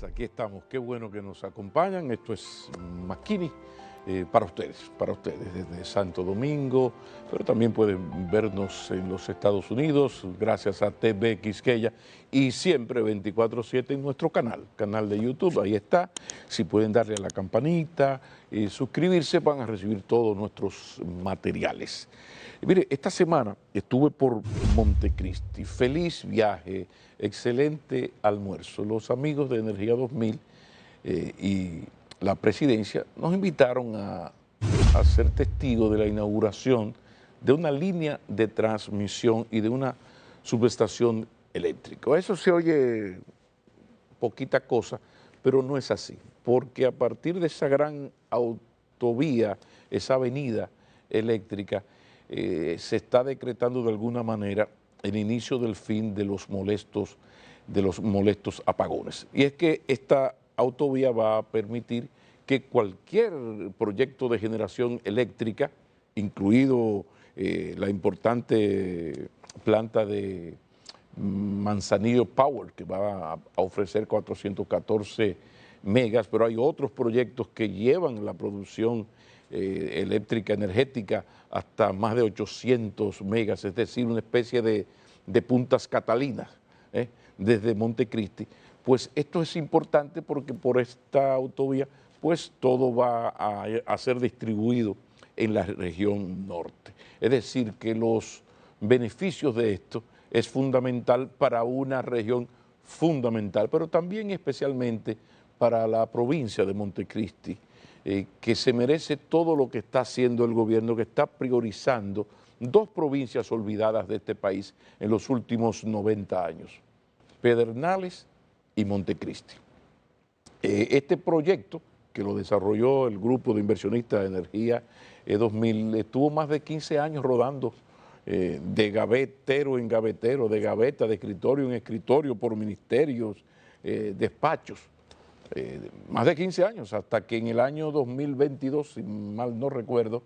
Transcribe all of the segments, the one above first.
días, aquí estamos. Qué bueno que nos acompañan. Esto es Makini para ustedes desde Santo Domingo, pero también pueden vernos en los Estados Unidos gracias a TV Quisqueya y siempre 24/7 en nuestro canal de YouTube. Ahí está. Si pueden darle a la campanita y suscribirse, van a recibir todos nuestros materiales. Y mire, esta semana estuve por Montecristi. Feliz viaje, excelente almuerzo. Los amigos de Energía 2000 y la presidencia nos invitaron a ser testigos de la inauguración de una línea de transmisión y de una subestación eléctrica. Eso se oye poquita cosa, pero no es así, porque a partir de esa gran autovía, esa avenida eléctrica, se está decretando de alguna manera el inicio del fin de los molestos apagones. Y es que esta autovía va a permitir que cualquier proyecto de generación eléctrica, incluido la importante planta de Manzanillo Power, que va a ofrecer 414 megas, pero hay otros proyectos que llevan la producción eléctrica energética hasta más de 800 megas, es decir, una especie de puntas catalinas desde Montecristi. Pues esto es importante porque por esta autovía pues todo va a ser distribuido en la región norte. Es decir, que los beneficios de esto es fundamental para una región fundamental, pero también especialmente para la provincia de Montecristi, que se merece todo lo que está haciendo el gobierno, que está priorizando dos provincias olvidadas de este país en los últimos 90 años, Pedernales y Montecristi. Este proyecto, que lo desarrolló el grupo de inversionistas de Energía 2000, estuvo más de 15 años rodando de gavetero en gavetero, de gaveta, de escritorio en escritorio, por ministerios, despachos, más de 15 años, hasta que en el año 2022, si mal no recuerdo,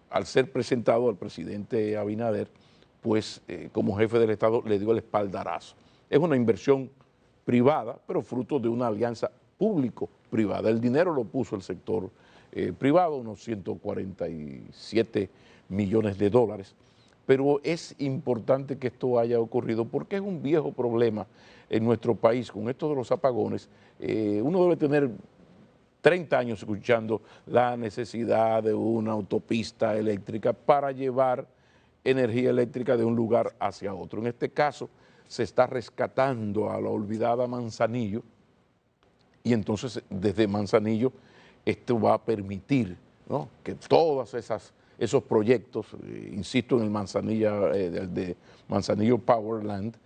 al ser presentado al presidente Abinader, pues como jefe del Estado le dio el espaldarazo. Es una inversión privada, pero fruto de una alianza público-privada. El dinero lo puso el sector privado, unos 147 millones de dólares, pero es importante que esto haya ocurrido porque es un viejo problema en nuestro país con esto de los apagones. Uno debe tener 30 años escuchando la necesidad de una autopista eléctrica para llevar energía eléctrica de un lugar hacia otro. En este caso se está rescatando a la olvidada Manzanillo y entonces desde Manzanillo esto va a permitir, ¿no?, que todas esos proyectos, insisto en el de Manzanillo Powerland,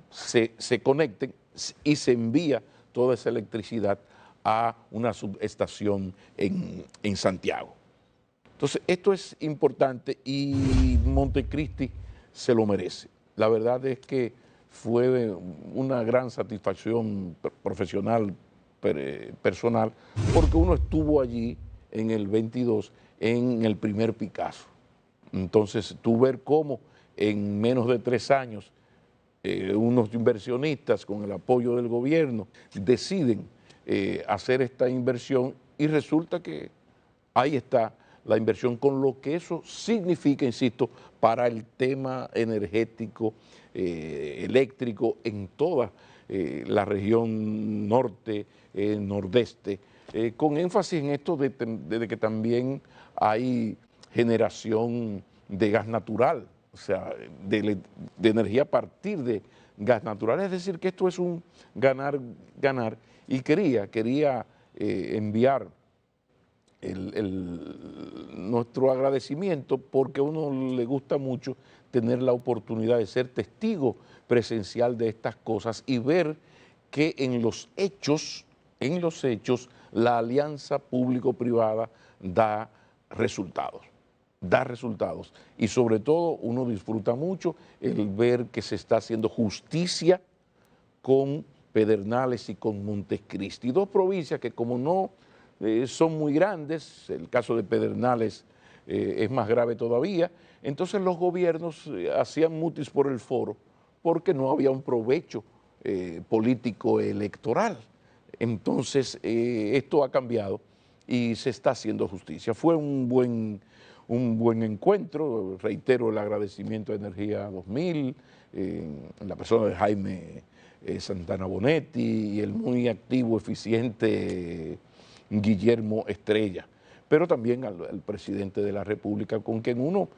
se conecten y se envía toda esa electricidad a una subestación en Santiago. Entonces, esto es importante y Montecristi se lo merece. La verdad es que fue una gran satisfacción profesional, personal, porque uno estuvo allí en el 22 en el primer Picasso. Entonces, tú ver cómo en menos de 3 años unos inversionistas con el apoyo del gobierno deciden hacer esta inversión y resulta que ahí está la inversión con lo que eso significa, insisto, para el tema energético, eléctrico en toda la región norte, nordeste, con énfasis en esto de que también hay generación de gas natural, o sea, de energía a partir de gas natural. Es decir, que esto es un ganar-ganar y quería enviar nuestro agradecimiento porque a uno le gusta mucho tener la oportunidad de ser testigo presencial de estas cosas y ver que en los hechos, la alianza público-privada da resultados. Y sobre todo uno disfruta mucho el ver que se está haciendo justicia con Pedernales y con Montecristi, dos provincias que como no son muy grandes, el caso de Pedernales es más grave todavía, entonces los gobiernos hacían mutis por el foro porque no había un provecho político electoral. Entonces, esto ha cambiado y se está haciendo justicia. Fue un buen encuentro, reitero el agradecimiento a Energía 2000, en la persona de Jaime Santana Bonetti y el muy activo, eficiente Guillermo Estrella, pero también al presidente de la República, con quien uno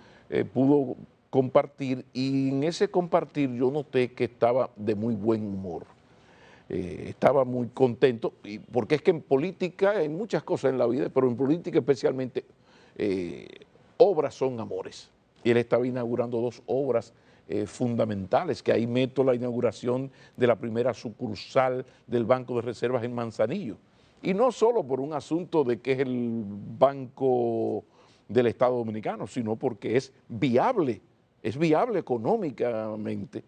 pudo compartir, y en ese compartir yo noté que estaba de muy buen humor. Estaba muy contento, porque es que en política, hay muchas cosas en la vida, pero en política especialmente, obras son amores. Y él estaba inaugurando dos obras fundamentales, que ahí meto la inauguración de la primera sucursal del Banco de Reservas en Manzanillo. Y no solo por un asunto de que es el Banco del Estado Dominicano, sino porque es viable económicamente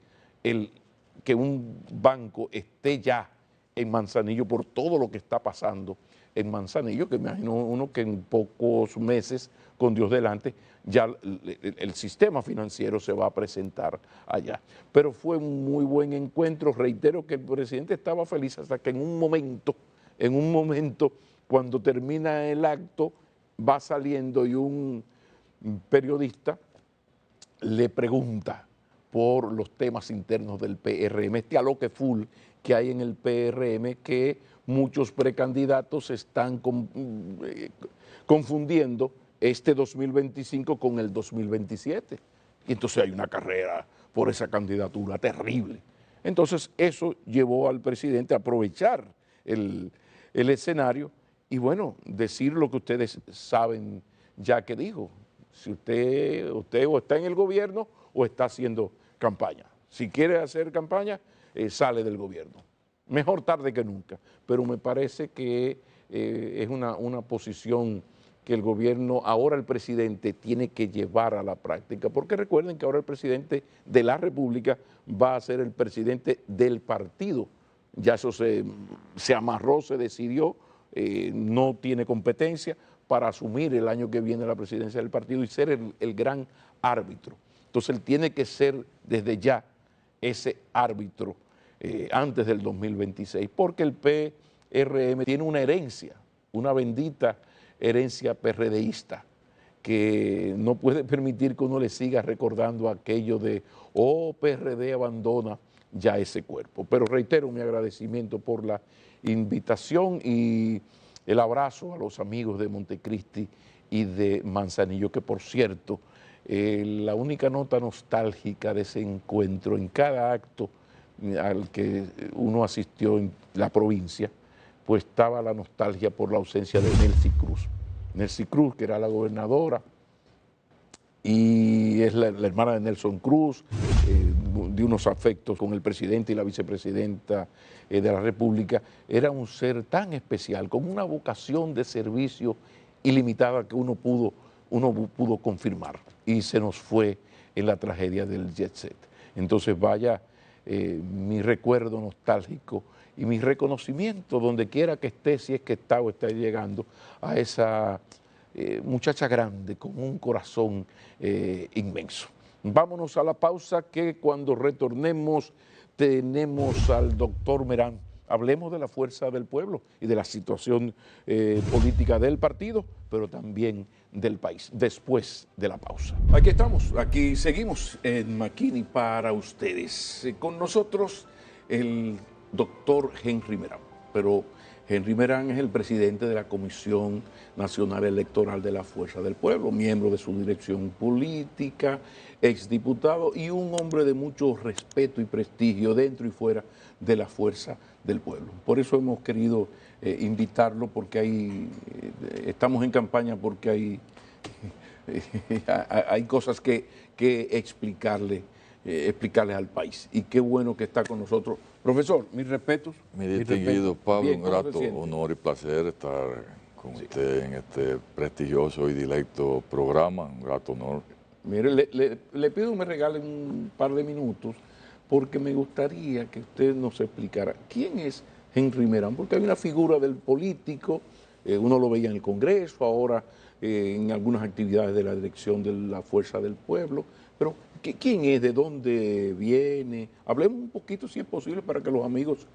que un banco esté ya en Manzanillo por todo lo que está pasando en Manzanillo, que me imagino uno que en pocos meses, con Dios delante, ya el sistema financiero se va a presentar allá. Pero fue un muy buen encuentro. Reitero que el presidente estaba feliz hasta que en un momento, cuando termina el acto, va saliendo y un periodista le pregunta por los temas internos del PRM, este aloque full que hay en el PRM, que muchos precandidatos están confundiendo este 2025 con el 2027. Y entonces hay una carrera por esa candidatura terrible. Entonces eso llevó al presidente a aprovechar el escenario y bueno, decir lo que ustedes saben ya que dijo. Si usted o está en el gobierno o está haciendo campaña. Si quiere hacer campaña, sale del gobierno. Mejor tarde que nunca, pero me parece que es una posición que el gobierno, ahora el presidente, tiene que llevar a la práctica, porque recuerden que ahora el presidente de la República va a ser el presidente del partido. Ya eso se amarró, se decidió, no tiene competencia para asumir el año que viene la presidencia del partido y ser el gran árbitro. Entonces él tiene que ser desde ya ese árbitro antes del 2026, porque el PRM tiene una herencia, una bendita herencia PRDista, que no puede permitir que uno le siga recordando aquello de, oh, PRD abandona ya ese cuerpo. Pero reitero mi agradecimiento por la invitación y el abrazo a los amigos de Montecristi y de Manzanillo, que por cierto, la única nota nostálgica de ese encuentro en cada acto al que uno asistió en la provincia, pues estaba la nostalgia por la ausencia de Nelcy Cruz. Nelcy Cruz, que era la gobernadora, y es la hermana de Nelson Cruz, de unos afectos con el presidente y la vicepresidenta de la República, era un ser tan especial, con una vocación de servicio ilimitada que uno pudo confirmar, y se nos fue en la tragedia del Jet Set. Entonces vaya mi recuerdo nostálgico y mi reconocimiento donde quiera que esté, si es que está o está llegando, a esa muchacha grande con un corazón inmenso. Vámonos a la pausa, que cuando retornemos tenemos al doctor Merán. Hablemos de la fuerza del pueblo y de la situación política del partido, pero también del país, después de la pausa. Aquí estamos, aquí seguimos en McKinney para ustedes. Con nosotros el doctor Henry Merán, pero Henry Merán es el presidente de la Comisión Nacional Electoral de la Fuerza del Pueblo, miembro de su dirección política, exdiputado y un hombre de mucho respeto y prestigio dentro y fuera de la Fuerza del Pueblo. Por eso hemos querido invitarlo, porque estamos en campaña, porque hay cosas que explicarles al país. Y qué bueno que está con nosotros. Profesor, mis respetos. Mi distinguido Pablo, bien, un grato honor y placer estar con usted en este prestigioso y directo programa, un grato honor. Mire, le pido que me regale un par de minutos, porque me gustaría que usted nos explicara quién es Henry Merán, porque hay una figura del político, uno lo veía en el Congreso, ahora en algunas actividades de la dirección de la Fuerza del Pueblo. Pero, ¿quién es? ¿De dónde viene? Hablemos un poquito, si es posible, para que los amigos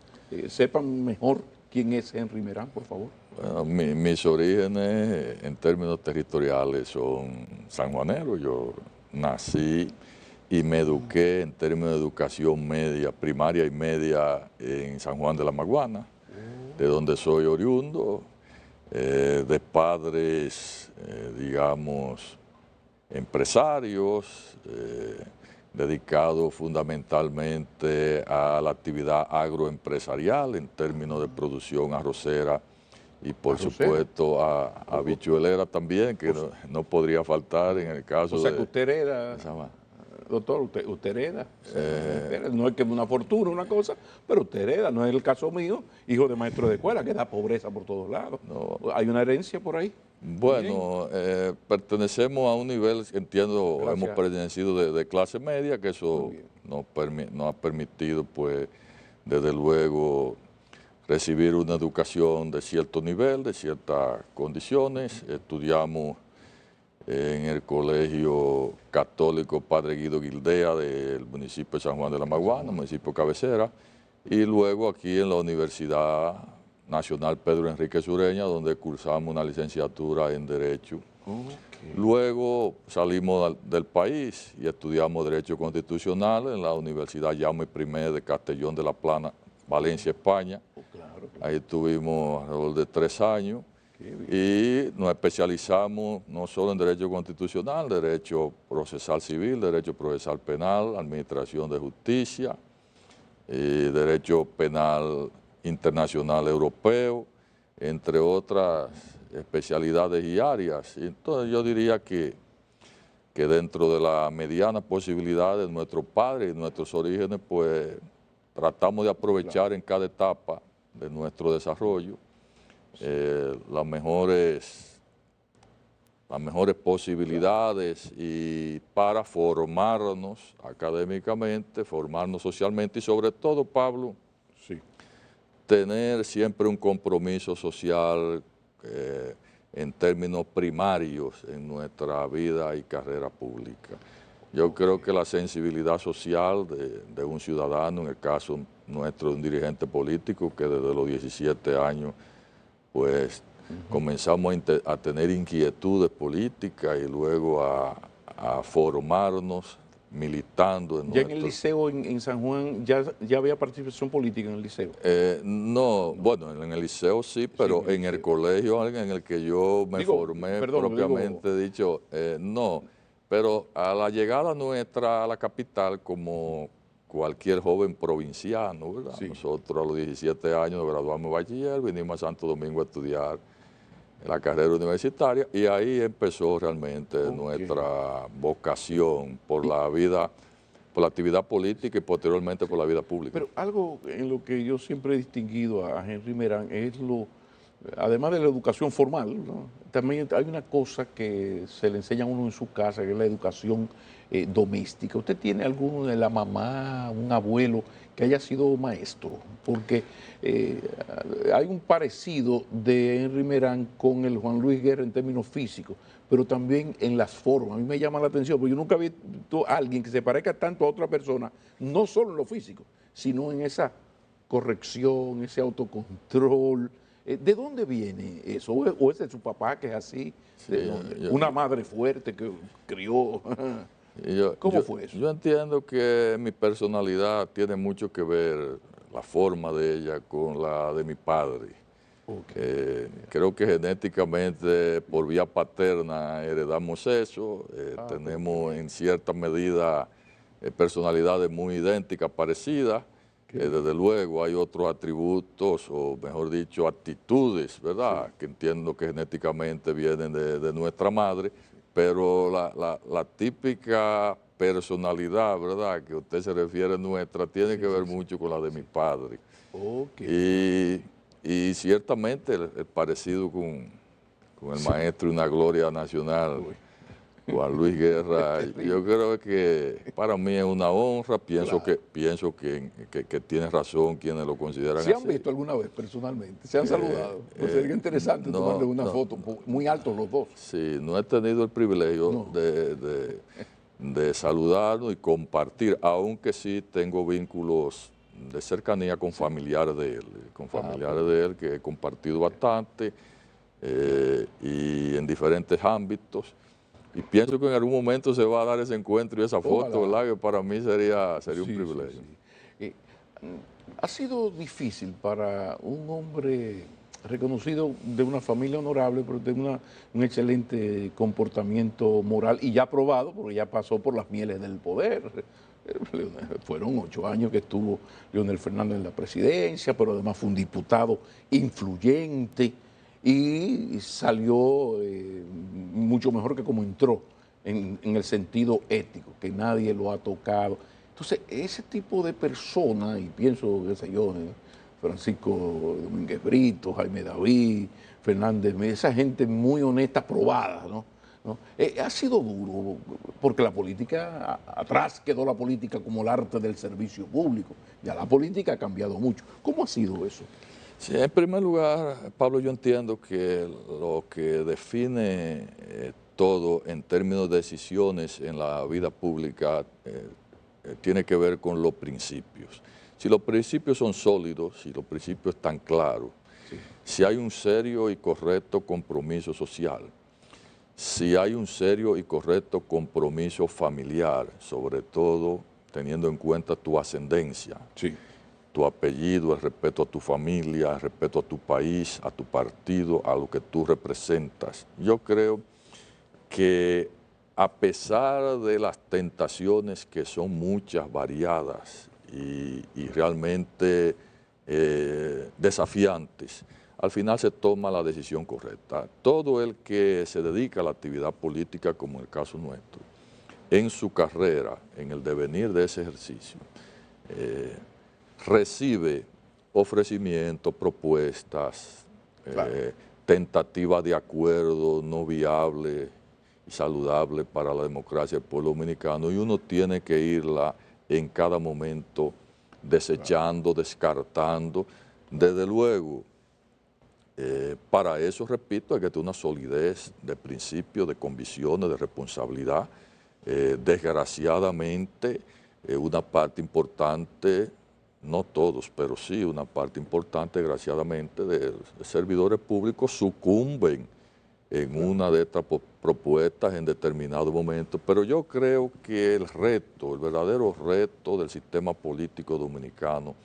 sepan mejor quién es Henry Merán, por favor. Bueno, mis orígenes en términos territoriales son sanjuaneros. Yo nací y me eduqué en términos de educación media, primaria y media en San Juan de la Maguana, de donde soy oriundo, de padres, digamos, empresarios, dedicados fundamentalmente a la actividad agroempresarial en términos de producción arrocera y por supuesto a habichuelera también, que no podría faltar en el caso de... O sea que usted hereda, doctor, usted hereda. No es que una fortuna, una cosa, pero usted hereda. No es el caso mío, hijo de maestro de escuela, que da pobreza por todos lados. No. ¿Hay una herencia por ahí? Bueno, pertenecemos a un nivel, entiendo, hemos pertenecido de clase media, que eso nos ha permitido, pues, desde luego, recibir una educación de cierto nivel, de ciertas condiciones. Estudiamos en el Colegio Católico Padre Guido Guildea del municipio de San Juan de la Maguana, municipio cabecera, y luego aquí en la Universidad Nacional Pedro Enrique Sureña, donde cursamos una licenciatura en Derecho. Luego salimos del país y estudiamos Derecho Constitucional en la Universidad Jaume I de Castellón de la Plana, Valencia, España. Ahí estuvimos alrededor de 3 años y nos especializamos no solo en Derecho Constitucional, Derecho Procesal Civil, Derecho Procesal Penal, Administración de Justicia, Derecho Penal Internacional Europeo, entre otras especialidades y áreas. Y entonces yo diría que dentro de la mediana posibilidad de nuestros padres y nuestros orígenes, pues tratamos de aprovechar en cada etapa de nuestro desarrollo las mejores posibilidades y para formarnos académicamente, formarnos socialmente y sobre todo, Pablo, tener siempre un compromiso social en términos primarios en nuestra vida y carrera pública. Yo creo que la sensibilidad social de un ciudadano, en el caso nuestro de un dirigente político, que desde los 17 años pues comenzamos a tener inquietudes políticas y luego a formarnos militando. ¿Ya en el liceo en San Juan ya había participación política en el liceo? No, bueno, en el liceo sí, pero en el colegio en el que yo me formé propiamente dicho, no. Pero a la llegada nuestra a la capital, como cualquier joven provinciano, ¿verdad? Nosotros a los 17 años nos graduamos de bachiller, vinimos a Santo Domingo a estudiar la carrera universitaria y ahí empezó realmente nuestra vocación por la vida, por la actividad política y posteriormente por la vida pública. Pero algo en lo que yo siempre he distinguido a Henry Merán es además de la educación formal, ¿no? También hay una cosa que se le enseña a uno en su casa, que es la educación doméstica. ¿Usted tiene alguno de la mamá, un abuelo que haya sido maestro? Porque hay un parecido de Henry Merán con el Juan Luis Guerra en términos físicos, pero también en las formas. A mí me llama la atención, porque yo nunca he visto a alguien que se parezca tanto a otra persona, no solo en lo físico, sino en esa corrección, ese autocontrol. ¿De dónde viene eso? ¿O es de su papá que es así? ¿Una madre fuerte que crió? ¿Cómo fue eso? Yo entiendo que mi personalidad tiene mucho que ver, la forma de ella, con la de mi padre. Creo que genéticamente, por vía paterna, heredamos eso. Tenemos en cierta medida personalidades muy idénticas, parecidas. Desde luego hay otros atributos, o mejor dicho, actitudes, ¿verdad?, que entiendo que genéticamente vienen de nuestra madre, pero la típica personalidad, ¿verdad?, que usted se refiere nuestra, tiene que ver mucho con la de mi padre. Y ciertamente el parecido con el maestro y una gloria nacional, Juan Luis Guerra, yo creo que para mí es una honra, pienso que tiene razón quienes lo consideran ¿Se así. han visto alguna vez personalmente? ¿Se han saludado? Pues sería interesante tomarle una foto, muy altos los dos. Sí, no he tenido el privilegio de saludarlo y compartir, aunque sí tengo vínculos de cercanía con familiares de él, que he compartido bastante y en diferentes ámbitos. Y pienso que en algún momento se va a dar ese encuentro y esa foto, ¿verdad? Que para mí sería un privilegio. Sí. Ha sido difícil para un hombre reconocido de una familia honorable, pero de un excelente comportamiento moral y ya probado, porque ya pasó por las mieles del poder. Fueron 8 años que estuvo Leonel Fernández en la presidencia, pero además fue un diputado influyente y salió mucho mejor que como entró en el sentido ético, que nadie lo ha tocado. Entonces, ese tipo de personas, y pienso, qué sé yo, Francisco Domínguez Brito, Jaime David, Fernández, esa gente muy honesta, probada, ¿no? Ha sido duro, porque la política, atrás quedó la política como el arte del servicio público. Ya la política ha cambiado mucho. ¿Cómo ha sido eso? Sí, en primer lugar, Pablo, yo entiendo que lo que define todo en términos de decisiones en la vida pública tiene que ver con los principios. Si los principios son sólidos, si los principios están claros, si hay un serio y correcto compromiso social, si hay un serio y correcto compromiso familiar, sobre todo teniendo en cuenta tu ascendencia, tu apellido, el respeto a tu familia, el respeto a tu país, a tu partido, a lo que tú representas. Yo creo que a pesar de las tentaciones que son muchas, variadas y realmente desafiantes, al final se toma la decisión correcta. Todo el que se dedica a la actividad política, como en el caso nuestro, en su carrera, en el devenir de ese ejercicio, recibe ofrecimientos, propuestas, tentativas de acuerdo no viables y saludables para la democracia del pueblo dominicano, y uno tiene que irla en cada momento desechando, descartando. Desde luego, para eso, repito, hay que tener una solidez de principios, de convicciones, de responsabilidad. Desgraciadamente, una parte importante, no todos, pero sí una parte importante, desgraciadamente, de servidores públicos sucumben en una de estas propuestas en determinado momento. Pero yo creo que el verdadero reto del sistema político dominicano,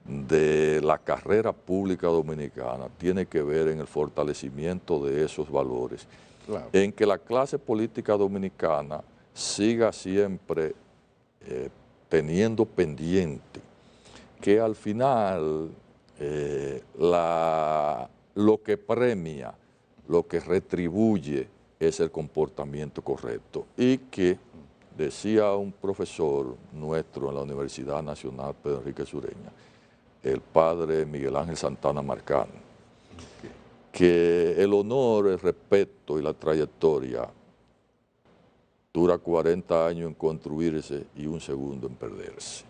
de la carrera pública dominicana, tiene que ver en el fortalecimiento de esos valores, en que la clase política dominicana siga siempre teniendo pendiente que al final lo que premia, lo que retribuye es el comportamiento correcto, y que, decía un profesor nuestro en la Universidad Nacional Pedro Enrique Sureña, el padre Miguel Ángel Santana Marcano, que el honor, el respeto y la trayectoria dura 40 años en construirse y 1 segundo en perderse.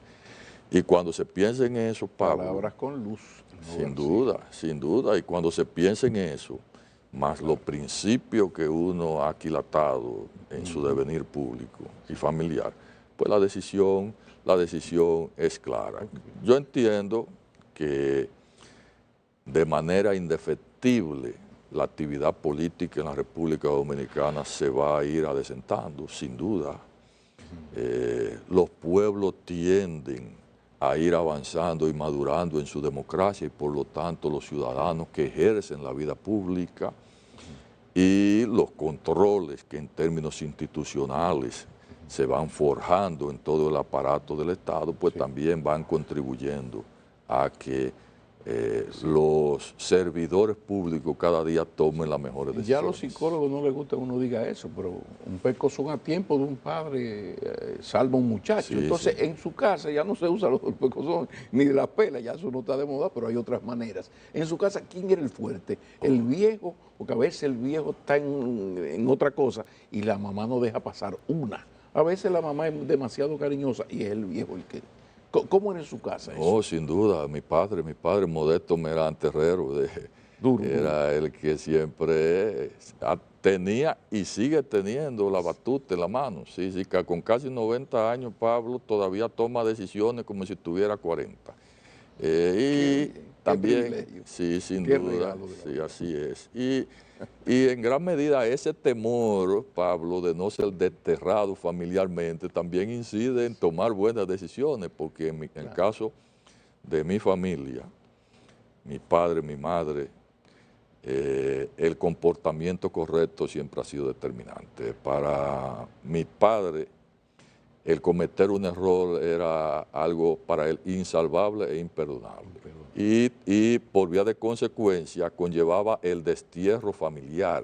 Y cuando se piensa en eso, Pablo, palabras con luz. Sin duda, y cuando se piensa en eso, más los principios que uno ha aquilatado en su devenir público y familiar, pues la decisión es clara. Yo entiendo que de manera indefectible la actividad política en la República Dominicana se va a ir adecentando, sin duda. Los pueblos tienden a ir avanzando y madurando en su democracia, y por lo tanto los ciudadanos que ejercen la vida pública y los controles que en términos institucionales se van forjando en todo el aparato del Estado, pues también van contribuyendo a que los servidores públicos cada día tomen las mejores decisiones. Ya a los psicólogos no les gusta que uno diga eso, pero un pecozón a tiempo de un padre salva a un muchacho. Sí, Entonces, sí. en su casa ya no se usa el pecozón ni de la pela, ya eso no está de moda, pero hay otras maneras. En su casa, ¿quién era el fuerte? ¿El viejo? Porque a veces el viejo está en otra cosa y la mamá no deja pasar una. A veces la mamá es demasiado cariñosa y es el viejo el que... ¿Cómo era en su casa eso? Oh, sin duda, mi padre, Modesto Merán Terrero, era el que siempre tenía y sigue teniendo la batuta en la mano. Sí, sí, con casi 90 años Pablo todavía toma decisiones como si tuviera 40. Y también, sí, sin duda, sí, así es. Y en gran medida ese temor, Pablo, de no ser desterrado familiarmente, también incide en tomar buenas decisiones, porque en el caso de mi familia, mi padre, mi madre, el comportamiento correcto siempre ha sido determinante. Para mi padre, el cometer un error era algo para él insalvable e imperdonable. Y por vía de consecuencia conllevaba el destierro familiar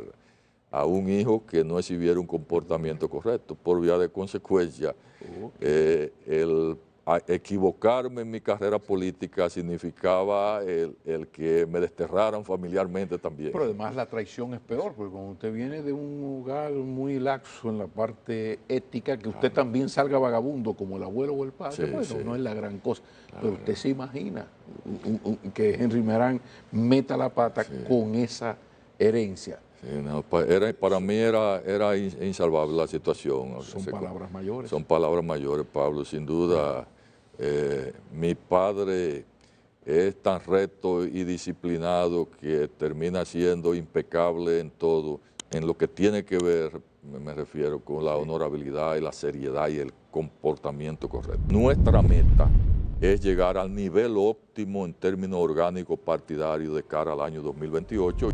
a un hijo que no exhibiera un comportamiento correcto. Por vía de consecuencia, el equivocarme en mi carrera política significaba el que me desterraran familiarmente también. Pero además la traición es peor, porque cuando usted viene de un hogar muy laxo en la parte ética, que usted también salga vagabundo como el abuelo o el padre, Sí, bueno, sí. no es la gran cosa. Pero usted se imagina que Henry Merán meta la pata con esa herencia. Sí, no, para mí era insalvable la situación. Son palabras mayores. Son palabras mayores, Pablo, sin duda. Mi padre es tan recto y disciplinado que termina siendo impecable en todo, en lo que tiene que ver, me refiero, con la honorabilidad y la seriedad y el comportamiento correcto. Nuestra meta es llegar al nivel óptimo en términos orgánicos partidarios de cara al año 2028.